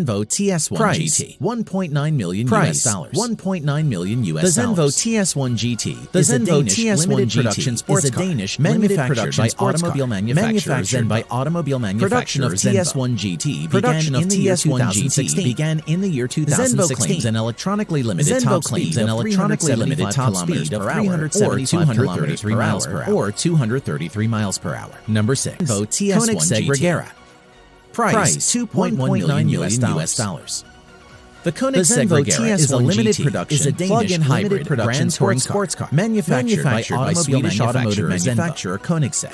Zenvo TS1 GT, $1.9 million Price, US, $1.9 million US. The Zenvo TS1 GT The is a Zenvo Danish TS1 limited GT production sports is a car, Danish manufactured production by sports automobile car, manufactured by automobile Production of manufacturer TS1 GT Production began of in the year TS1 2016. began in the year Zenvo 2016. claims an electronically limited Zenvo top claims speed an of electronically limited top speed of 375 333 miles per hour, or 233 miles per hour. Number 6. Zenvo TS1 GT. Price, $2.1 million US. The The Zenvo TS1 is a limited GT production is a Danish plug-in hybrid limited production brand sports sports car, car, manufactured by Swedish automotive manufacturer manufacturer Koenigsegg.